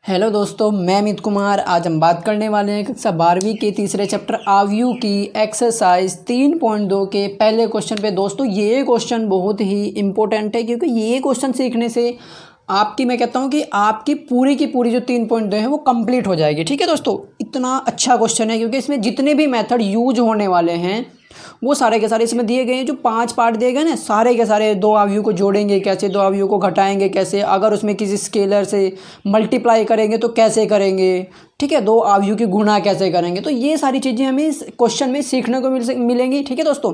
Hello दोस्तों, मैं अमित कुमार। आज हम बात करने वाले हैं कक्षा 12वीं के तीसरे चैप्टर आव्यूह की एक्सरसाइज 3.2 के पहले क्वेश्चन पे। दोस्तों ये क्वेश्चन बहुत ही इम्पोर्टेंट है क्योंकि ये क्वेश्चन सीखने से आपकी, मैं कहता हूँ कि आपकी पूरी की पूरी जो 3.2 है वो कंप्लीट हो जाएगी। ठीक है दोस्तों, इतना अच्छा क्वेश्चन है क्योंकि इसमें जितने भी मेथड यूज होने वाले हैं वो सारे के सारे इसमें दिए गए हैं। जो 5 पार्ट दिए गए ना, सारे के सारे दो आव्यूह को जोड़ेंगे कैसे, दो आव्यूह को घटाएंगे कैसे, अगर उसमें किसी स्केलर से मल्टीप्लाई करेंगे तो कैसे करेंगे, ठीक है, दो आव्यूह की गुणा कैसे करेंगे, तो ये सारी चीज़ें हमें इस क्वेश्चन में सीखने को मिलेंगी। ठीक है दोस्तों,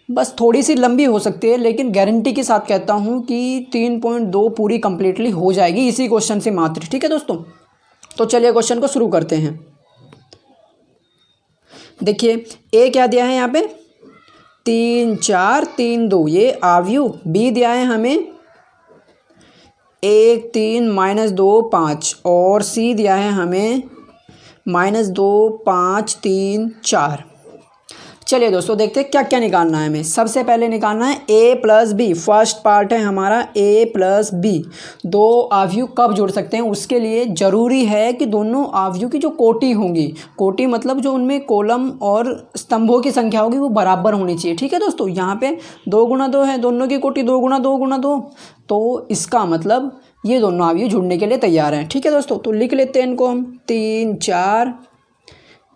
बस थोड़ी सी लंबी हो सकती है लेकिन गारंटी के साथ कहता हूँ कि 3.2 पूरी कंप्लीटली हो जाएगी इसी क्वेश्चन से मात्र। ठीक है दोस्तों, तो चलिए क्वेश्चन को शुरू करते हैं। देखिए ए क्या दिया है यहाँ पे 3 4 3 2, ये आव्यूह। बी दिया है हमें 1 3 -2 5, और सी दिया है हमें -2 5 3 4। चलिए दोस्तों देखते हैं क्या क्या निकालना है हमें। सबसे पहले निकालना है a plus B. First part है हमारा a प्लस बी। दो आव्यूह कब जोड़ सकते हैं, उसके लिए ज़रूरी है कि दोनों आव्यूह की जो कोटि होंगी, कोटि मतलब जो उनमें कॉलम और स्तंभों की संख्या होगी वो बराबर होनी चाहिए। ठीक है दोस्तों, यहाँ पे 2 × 2 है, दोनों की कोटि 2 × 2 × 2, तो इसका मतलब ये दोनों आव्यूह जुड़ने के लिए तैयार हैं। ठीक है दोस्तों, तो लिख लेते हैं इनको हम। 3 4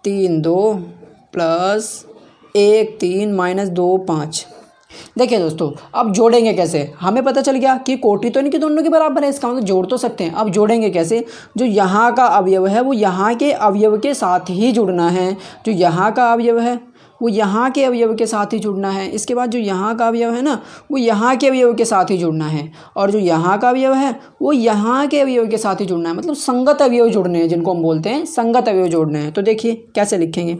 3 2 प्लस 1 3 -2 5। देखिए दोस्तों, अब जोड़ेंगे कैसे, हमें पता चल गया कि कोटि तो इनकी दोनों के बराबर है, इसका मतलब जोड़ तो सकते हैं। अब जोड़ेंगे कैसे, जो यहाँ का अवयव है वो यहाँ के अवयव के साथ ही जुड़ना है, जो यहाँ का अवयव है वो यहाँ के अवयव के साथ ही जुड़ना है। इसके बाद जो यहाँ का अवयव है ना वो यहाँ के अवयव के साथ ही जुड़ना है, और जो यहाँ का अवयव है वो यहाँ के अवयव के साथ ही जुड़ना है। मतलब संगत अवयव जुड़ने हैं, जिनको हम बोलते हैं संगत अवयव जोड़ने हैं। तो देखिए कैसे लिखेंगे।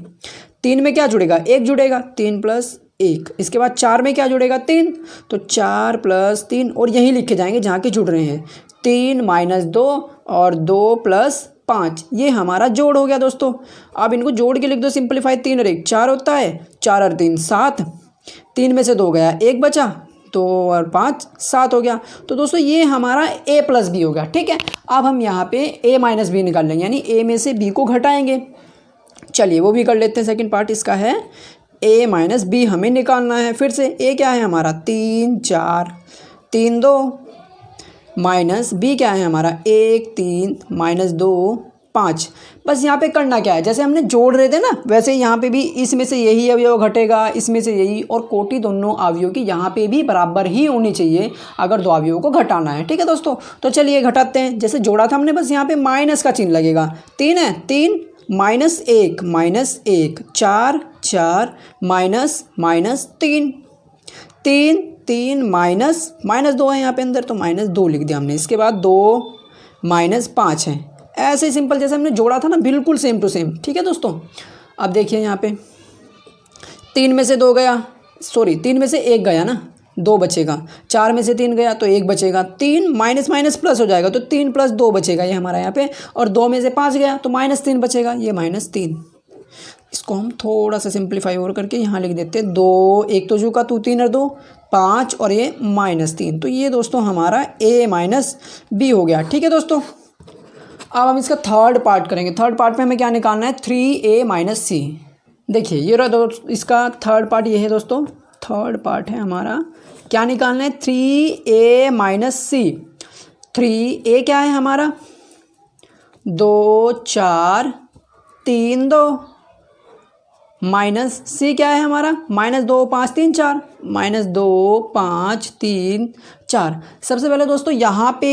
3 में क्या जुड़ेगा, 1 जुड़ेगा, 3 + 1। इसके बाद 4 में क्या जुड़ेगा, 3, तो 4 + 3, और यहीं लिखे जाएंगे जहाँ के जुड़ रहे हैं। 3 - 2 और 2 + 5, ये हमारा जोड़ हो गया दोस्तों। अब इनको जोड़ के लिख दो, सिंपलीफाई। 3 और 1 4 होता है, 4 और 3 7, 3 में से 2 गया, 1 बचा, 2 और 5 7 हो गया। तो दोस्तों ये हमारा a + b हो गया। ठीक है, अब हम यहाँ पे a - b निकाल लेंगे, यानी a में से b को घटाएंगे। चलिए वो भी कर लेते हैं। सेकंड पार्ट इसका है a - b हमें निकालना है। फिर से a क्या है हमारा 3 4 3 2, माइनस b क्या है हमारा 1 3 -2 5। बस यहाँ पे करना क्या है, जैसे हमने जोड़ रहे थे ना वैसे यहाँ पे भी इसमें से यही अवयव घटेगा, इसमें से यही, और कोटि दोनों अवयवों की यहाँ पे भी बराबर ही होनी चाहिए अगर दो अवयवों को घटाना है। ठीक है दोस्तों, तो चलिए घटाते हैं। जैसे जोड़ा था हमने, बस यहाँ पे माइनस का चिन्ह लगेगा। 3 है, 3 -1 -1 4 4 -3 3 3 -2 है यहाँ पे अंदर, तो -2 लिख दिया हमने। इसके बाद 2 -5 है। ऐसे सिंपल जैसे हमने जोड़ा था ना, बिल्कुल सेम टू सेम। ठीक है दोस्तों, अब देखिए यहाँ पे 3 में से 2 गया, सॉरी 3 में से 1 गया ना, 2 बचेगा। 4 में से 3 गया तो 1 बचेगा। 3 माइनस प्लस हो जाएगा तो 3 + 2 बचेगा ये हमारा यहाँ पे, और 2 में से 5 गया तो -3 बचेगा, ये -3। इसको हम थोड़ा सा सिंप्लीफाई और करके यहाँ लिख देते हैं 2 1 तो चूका, 2 3 और 2 5, और ये -3। तो ये दोस्तों हमारा a - b हो गया। ठीक है दोस्तों, अब हम इसका थर्ड पार्ट करेंगे। थर्ड पार्ट में हमें क्या निकालना है, 3a - c। देखिए ये रहा दोस्तों इसका थर्ड पार्ट, ये है दोस्तों थर्ड पार्ट है हमारा। क्या निकालना है, 3a - c। 3a क्या है हमारा 2 4 3 2, माइनस c क्या है हमारा -2 5 3 4, -2 5 3 4। सबसे पहले दोस्तों यहाँ पे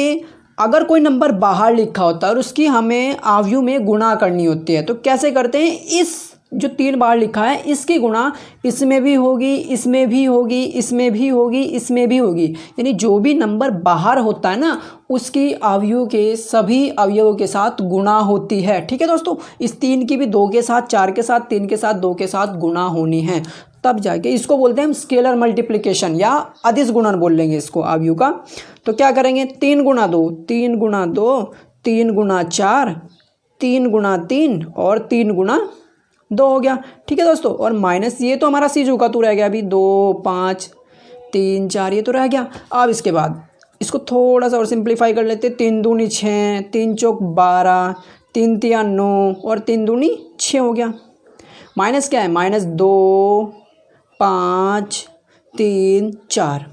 अगर कोई नंबर बाहर लिखा होता है और उसकी हमें आव्यूह में गुणा करनी होती है, तो कैसे करते हैं, इस जो 3 बार लिखा है इसकी गुणा इसमें भी होगी, इसमें भी होगी, इसमें भी होगी, इसमें भी होगी। यानी जो भी नंबर बाहर होता है ना उसकी आव्यूह के सभी अवयवों के साथ गुणा होती है। ठीक है दोस्तों, इस 3 की भी 2 के साथ, 4 के साथ, 3 के साथ, 2 के साथ गुणा होनी है, तब जाके इसको बोलते हैं हम स्केलर मल्टीप्लिकेशन या अदिश गुणन बोल लेंगे इसको आव्यूह का। तो क्या करेंगे, 3 × 2 3 × 2 3 × 4 3 × 3 और 3 × 2 हो गया। ठीक है दोस्तों, और माइनस ये तो हमारा सी चूका, तो रह गया अभी 2 5 3 4, ये तो रह गया। अब इसके बाद इसको थोड़ा सा और सिंप्लीफाई कर लेते। 3 दूनी 6, 3 चौक 12, 3 तिया 9 और 3 दूनी 6 हो गया। माइनस क्या है, -2 5 3 4।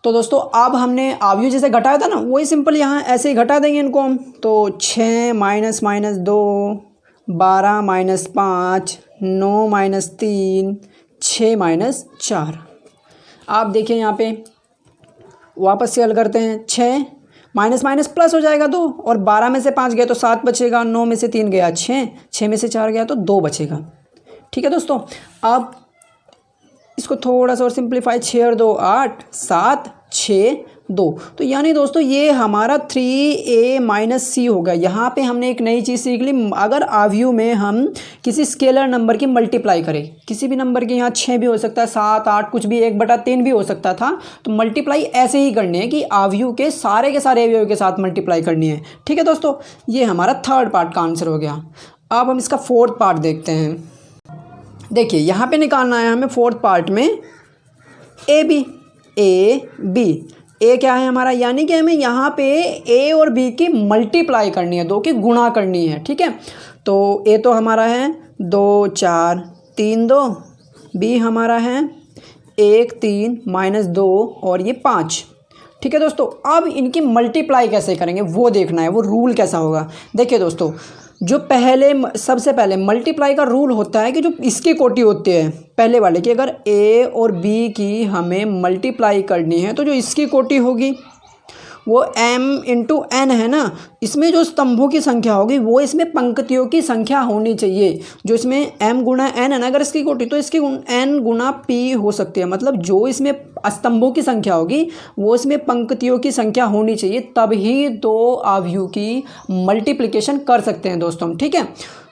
तो दोस्तों अब हमने अवयव जैसे घटाया था ना, वही सिंपल यहाँ ऐसे ही घटा देंगे इनको हम। तो 6 - 2 12 - 5 9 - 3 6 - 4। आप देखिए यहाँ पे वापस से हल करते हैं। 6 माइनस माइनस प्लस हो जाएगा 2, और 12 में से 5 गया तो 7 बचेगा, 9 में से 3 गया 6, 6 में से 4 गया तो 2 बचेगा। ठीक है दोस्तों, अब इसको थोड़ा सा और सिंप्लीफाई। 6 और 2 8 7 6 2। तो यानी दोस्तों ये हमारा 3a - c हो गया। यहाँ पे हमने एक नई चीज़ सीख ली। अगर अवयव में हम किसी स्केलर नंबर की मल्टीप्लाई करें, किसी भी नंबर के, यहाँ 6 भी हो सकता है, 7 8 कुछ भी, 1/3 भी हो सकता था, तो मल्टीप्लाई ऐसे ही करनी है कि अवयव के सारे अवयव के साथ मल्टीप्लाई करनी है। ठीक है दोस्तों, ये हमारा थर्ड पार्ट का आंसर हो गया। अब हम इसका फोर्थ पार्ट देखते हैं। देखिए यहाँ पे निकालना है हमें फोर्थ पार्ट में ए बी। ए क्या है हमारा, यानी कि हमें यहाँ पे ए और बी की मल्टीप्लाई करनी है, 2 की गुणा करनी है। ठीक है, तो ए तो हमारा है 2 4 3 2, बी हमारा है 1 3 -2 और ये 5। ठीक है दोस्तों, अब इनकी मल्टीप्लाई कैसे करेंगे वो देखना है, वो रूल कैसा होगा। देखिए दोस्तों, जो सबसे पहले मल्टीप्लाई का रूल होता है कि जो इसकी कोटि होती है पहले वाले की, अगर ए और बी की हमें मल्टीप्लाई करनी है तो जो इसकी कोटि होगी वो m × n है ना, इसमें जो स्तंभों की संख्या होगी वो इसमें पंक्तियों की संख्या होनी चाहिए। जो इसमें m × n है ना, अगर इसकी कोटि, तो इसकी n × p हो सकती है। मतलब जो इसमें स्तंभों की संख्या होगी वो इसमें पंक्तियों की संख्या होनी चाहिए, तभी 2 अवयव की मल्टीप्लिकेशन कर सकते हैं दोस्तों हम। ठीक है,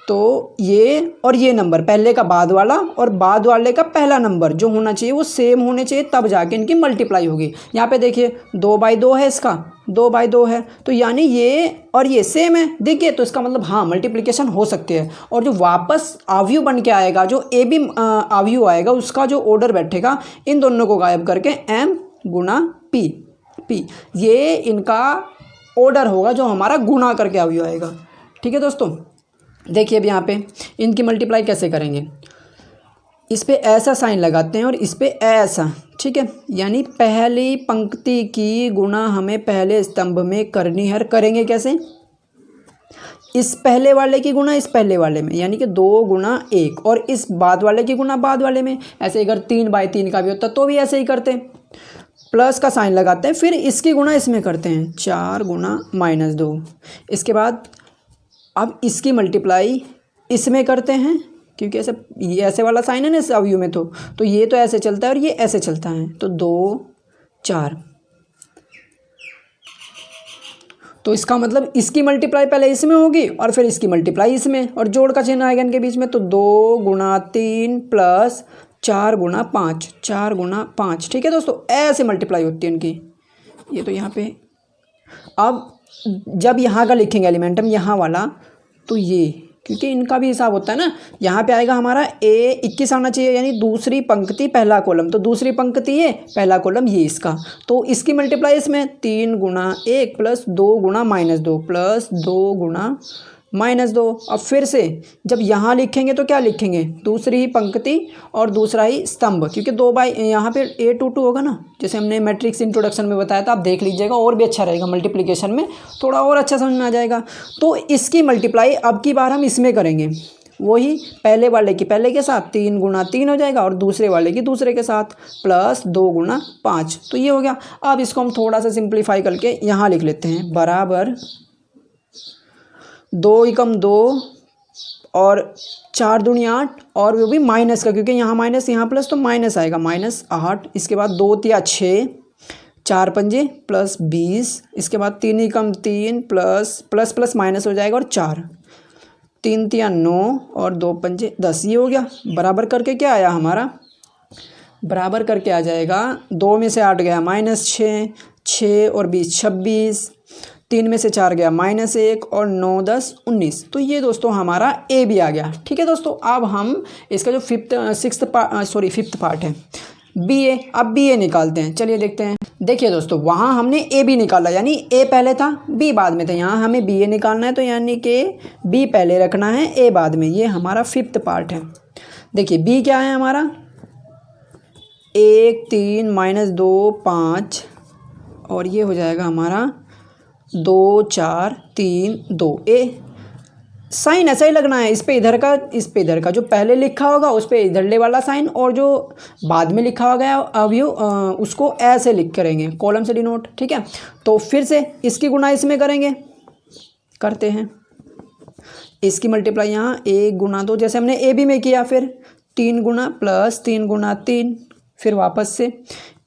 तो ये और ये नंबर, पहले का बाद वाला और बाद वाले का पहला नंबर जो होना चाहिए वो सेम होने चाहिए, तब जाके इनकी मल्टीप्लाई होगी। यहाँ पे देखिए 2/2 है, इसका 2/2 है, तो यानी ये और ये सेम है, देखिए, तो इसका मतलब हाँ मल्टीप्लिकेशन हो सकती है। और जो वापस अवयव बन के आएगा, जो ए बी अवयव आएगा, उसका जो ऑर्डर बैठेगा, इन दोनों को गायब करके m × p, ये इनका ऑर्डर होगा जो हमारा गुणा करके अवयव आएगा। ठीक है दोस्तों, देखिए अब यहाँ पे इनकी मल्टीप्लाई कैसे करेंगे। इस पे ऐसा साइन लगाते हैं और इस पे ऐसा। ठीक है, यानी पहली पंक्ति की गुणा हमें पहले स्तंभ में करनी है। करेंगे कैसे, इस पहले वाले की गुणा इस पहले वाले में, यानी कि 2 × 1, और इस बाद वाले की गुणा बाद वाले में। ऐसे अगर 3/3 का भी होता तो भी ऐसे ही करते, प्लस का साइन लगाते हैं, फिर इसकी गुणा इसमें करते हैं, 4 × -2। इसके बाद अब इसकी मल्टीप्लाई इसमें करते हैं, क्योंकि ऐसे वाला साइन है ना इस अवयव में, तो ये तो ऐसे चलता है और ये ऐसे चलता है, तो 2 4। तो इसका मतलब इसकी मल्टीप्लाई पहले इसमें होगी और फिर इसकी मल्टीप्लाई इसमें, और जोड़ का चिन्ह आएगा इनके बीच में, तो 2 × 3 प्लस 4 × 5, 4 × 5। ठीक है दोस्तों, ऐसे मल्टीप्लाई होती है इनकी। ये तो यहाँ पे, अब जब यहाँ का लिखेंगे एलिमेंटम, यहाँ वाला, तो ये, क्योंकि इनका भी हिसाब होता है ना, यहाँ पे आएगा हमारा a 21 आना चाहिए, यानी दूसरी पंक्ति पहला कॉलम, तो दूसरी पंक्ति ये, पहला कॉलम ये इसका, तो इसकी मल्टीप्लाई इसमें 3 × 1 प्लस 2 × -2 प्लस 2 × -2। अब फिर से जब यहाँ लिखेंगे तो क्या लिखेंगे, दूसरी ही पंक्ति और दूसरा ही स्तंभ, क्योंकि 2 बाई यहाँ पे a2 होगा ना, जैसे हमने मैट्रिक्स इंट्रोडक्शन में बताया था, आप देख लीजिएगा, और भी अच्छा रहेगा, मल्टीप्लिकेशन में थोड़ा और अच्छा समझ में आ जाएगा। तो इसकी मल्टीप्लाई अब की बार हम इसमें करेंगे, वही पहले वाले की पहले के साथ 3 × 3 हो जाएगा, और दूसरे वाले की दूसरे के साथ प्लस 2 × 5, तो ये हो गया। अब इसको हम थोड़ा सा सिंप्लीफाई करके यहाँ लिख लेते हैं, बराबर 2 × 2 और 4 दूनी 8, और वो भी माइनस का, क्योंकि यहाँ माइनस यहाँ प्लस, तो माइनस आएगा, -8। इसके बाद 2 × 6 4 पंजे प्लस 20, इसके बाद 3 × 3 प्लस माइनस हो जाएगा, और 4 3 × 9 और 2 पंजे 10, ये हो गया। बराबर करके क्या आया हमारा, बराबर करके आ जाएगा, 2 में से 8 गया -6, 6 और 20 26, 3 में से 4 गया -1 और 9 10 19। तो ये दोस्तों हमारा ए भी आ गया। ठीक है दोस्तों, अब हम इसका जो फिफ्थ पार्ट है, बी ए। अब बी ए निकालते हैं, चलिए देखते हैं। देखिए दोस्तों, वहाँ हमने ए बी निकाला, यानी ए पहले था बी बाद में था। यहाँ हमें बी ए निकालना है, तो यानी कि बी पहले रखना है ए बाद में। ये हमारा 5th पार्ट है। देखिए बी क्या है हमारा, 1 3 -2 5, और ये हो जाएगा हमारा 2 4 3 2। ए साइन ऐसा ही लगना है, इस पे इधर का, इस पे इधर का। जो पहले लिखा होगा उस पे इधरले वाला साइन, और जो बाद में लिखा होगा अवयव उसको ऐसे लिख करेंगे, कॉलम से डिनोट। ठीक है, तो फिर से इसकी गुणा इसमें करेंगे, करते हैं। इसकी मल्टीप्लाई यहाँ 1 गुणा 2, जैसे हमने ए बी में किया। फिर 3 गुणा प्लस 3 गुणा 3, फिर वापस से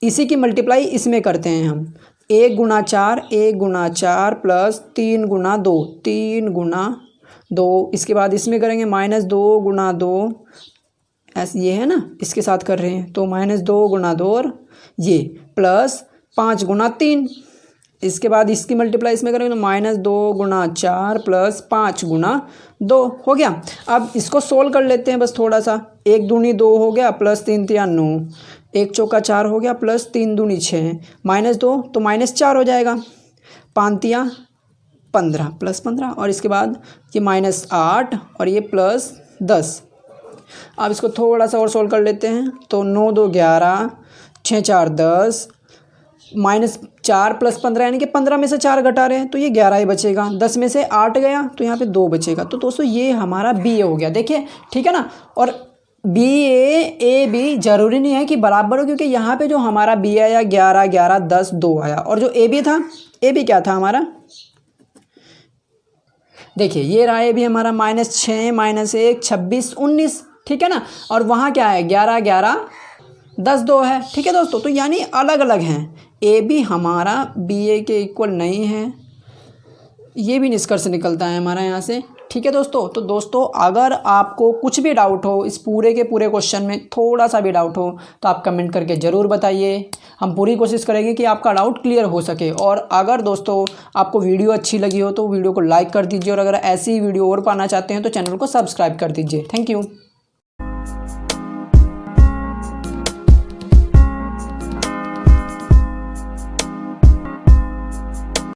इसी की मल्टीप्लाई इसमें करते हैं हम। 1 गुणा 4, 1 गुणा 4 प्लस 3 गुणा 2, 3 गुणा 2। इसके बाद इसमें करेंगे -2 गुणा 2, ऐसे ये है ना, इसके साथ कर रहे हैं, तो -2 गुणा 2 और ये प्लस 5 गुणा 3। इसके बाद इसकी मल्टीप्लाई इसमें करेंगे तो -2 गुणा 4 प्लस 5 गुणा 2 हो गया। अब इसको सोल्व कर लेते हैं बस थोड़ा सा। 1 दूनी 2 हो गया, प्लस 3 तिया 9, 1 चौका 4 हो गया, प्लस 3 दूनी 6, -2 तो -4 हो जाएगा, 5 तिया 15 प्लस 15, और इसके बाद ये -8 और ये प्लस 10। अब इसको थोड़ा सा और सोल्व कर लेते हैं, तो 9 2 11, 6 4 10, -4 प्लस 15 यानी कि 15 में से 4 घटा रहे हैं तो ये 11 ही बचेगा। 10 में से 8 गया तो यहाँ पे 2 बचेगा। तो दोस्तों ये हमारा बी ए हो गया, देखिए ठीक है ना। और बी ए बी ज़रूरी नहीं है कि बराबर हो, क्योंकि यहाँ पे जो हमारा बी आया 11 11 10 2 आया, और जो ए बी था, ए बी क्या था हमारा, देखिए ये रहा ए भी हमारा -6 -1 26 19, ठीक है ना। और वहाँ क्या है 11 11 10 2 है, ठीक है दोस्तों। तो यानी अलग अलग हैं, ए बी हमारा बी ए के इक्वल नहीं है, ये भी निष्कर्ष निकलता है हमारा यहाँ से, ठीक है दोस्तों। तो दोस्तों अगर आपको कुछ भी डाउट हो, इस पूरे के पूरे क्वेश्चन में थोड़ा सा भी डाउट हो, तो आप कमेंट करके ज़रूर बताइए। हम पूरी कोशिश करेंगे कि आपका डाउट क्लियर हो सके। और अगर दोस्तों आपको वीडियो अच्छी लगी हो तो वीडियो को लाइक कर दीजिए, और अगर ऐसी वीडियो और पाना चाहते हैं तो चैनल को सब्सक्राइब कर दीजिए। Thank you.